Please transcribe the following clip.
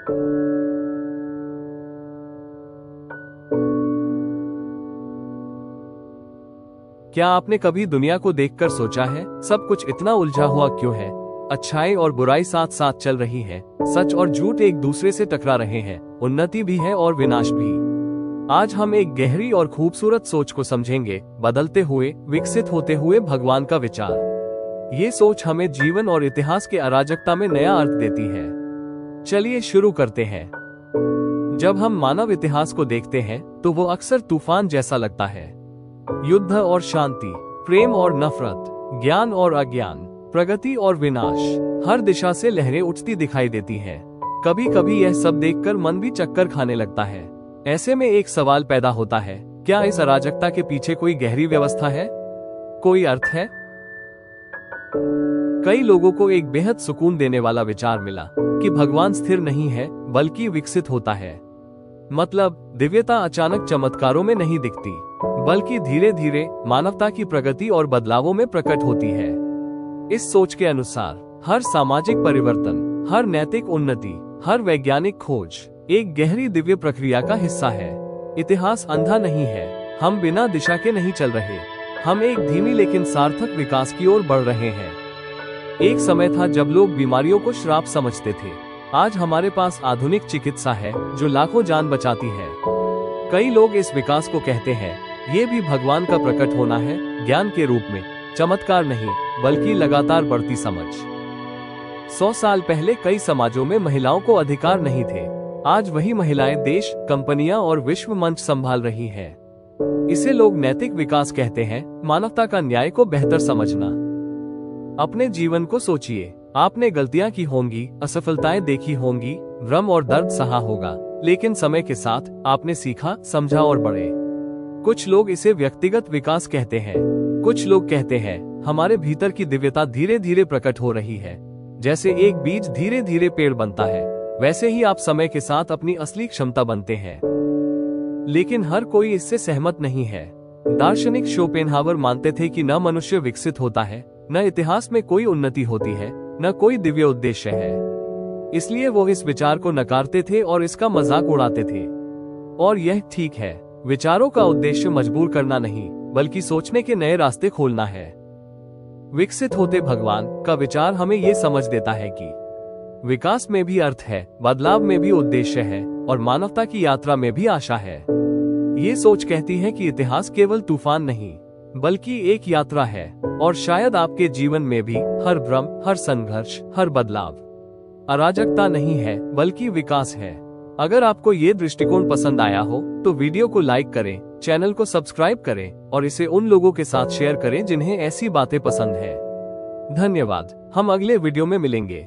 क्या आपने कभी दुनिया को देखकर सोचा है, सब कुछ इतना उलझा हुआ क्यों है? अच्छाई और बुराई साथ साथ चल रही है, सच और झूठ एक दूसरे से टकरा रहे हैं, उन्नति भी है और विनाश भी। आज हम एक गहरी और खूबसूरत सोच को समझेंगे, बदलते हुए, विकसित होते हुए भगवान का विचार। ये सोच हमें जीवन और इतिहास के अराजकता में नया अर्थ देती है। चलिए शुरू करते हैं। जब हम मानव इतिहास को देखते हैं तो वो अक्सर तूफान जैसा लगता है। युद्ध और शांति, प्रेम और नफरत, ज्ञान और अज्ञान, प्रगति और विनाश, हर दिशा से लहरें उठती दिखाई देती हैं। कभी कभी यह सब देखकर मन भी चक्कर खाने लगता है। ऐसे में एक सवाल पैदा होता है, क्या इस अराजकता के पीछे कोई गहरी व्यवस्था है, कोई अर्थ है? कई लोगों को एक बेहद सुकून देने वाला विचार मिला कि भगवान स्थिर नहीं है बल्कि विकसित होता है। मतलब दिव्यता अचानक चमत्कारों में नहीं दिखती, बल्कि धीरे धीरे मानवता की प्रगति और बदलावों में प्रकट होती है। इस सोच के अनुसार हर सामाजिक परिवर्तन, हर नैतिक उन्नति, हर वैज्ञानिक खोज एक गहरी दिव्य प्रक्रिया का हिस्सा है। इतिहास अंधा नहीं है, हम बिना दिशा के नहीं चल रहे, हम एक धीमी लेकिन सार्थक विकास की ओर बढ़ रहे हैं। एक समय था जब लोग बीमारियों को श्राप समझते थे। आज हमारे पास आधुनिक चिकित्सा है जो लाखों जान बचाती है। कई लोग इस विकास को कहते हैं, ये भी भगवान का प्रकट होना है, ज्ञान के रूप में, चमत्कार नहीं बल्कि लगातार बढ़ती समझ। 100 साल पहले कई समाजों में महिलाओं को अधिकार नहीं थे। आज वही महिलाएं देश, कंपनियां और विश्व मंच संभाल रही हैं। इसे लोग नैतिक विकास कहते हैं, मानवता का न्याय को बेहतर समझना। अपने जीवन को सोचिए, आपने गलतियां की होंगी, असफलताएं देखी होंगी, भ्रम और दर्द सहा होगा, लेकिन समय के साथ आपने सीखा, समझा और बढ़े। कुछ लोग इसे व्यक्तिगत विकास कहते हैं, कुछ लोग कहते हैं हमारे भीतर की दिव्यता धीरे धीरे प्रकट हो रही है। जैसे एक बीज धीरे धीरे पेड़ बनता है, वैसे ही आप समय के साथ अपनी असली क्षमता बनते हैं। लेकिन हर कोई इससे सहमत नहीं है। दार्शनिक शोपेनहावर मानते थे कि न मनुष्य विकसित होता है, न इतिहास में कोई उन्नति होती है, न कोई दिव्य उद्देश्य है। इसलिए वो इस विचार को नकारते थे और इसका मजाक उड़ाते थे। और यह ठीक है, विचारों का उद्देश्य मजबूर करना नहीं, बल्कि सोचने के नए रास्ते खोलना है। विकसित होते भगवान का विचार हमें ये समझ देता है कि विकास में भी अर्थ है, बदलाव में भी उद्देश्य है और मानवता की यात्रा में भी आशा है। ये सोच कहती है कि इतिहास केवल तूफान नहीं, बल्कि एक यात्रा है, और शायद आपके जीवन में भी हर भ्रम, हर संघर्ष, हर बदलाव अराजकता नहीं है बल्कि विकास है। अगर आपको ये दृष्टिकोण पसंद आया हो तो वीडियो को लाइक करें, चैनल को सब्सक्राइब करें और इसे उन लोगों के साथ शेयर करें जिन्हें ऐसी बातें पसंद है। धन्यवाद, हम अगले वीडियो में मिलेंगे।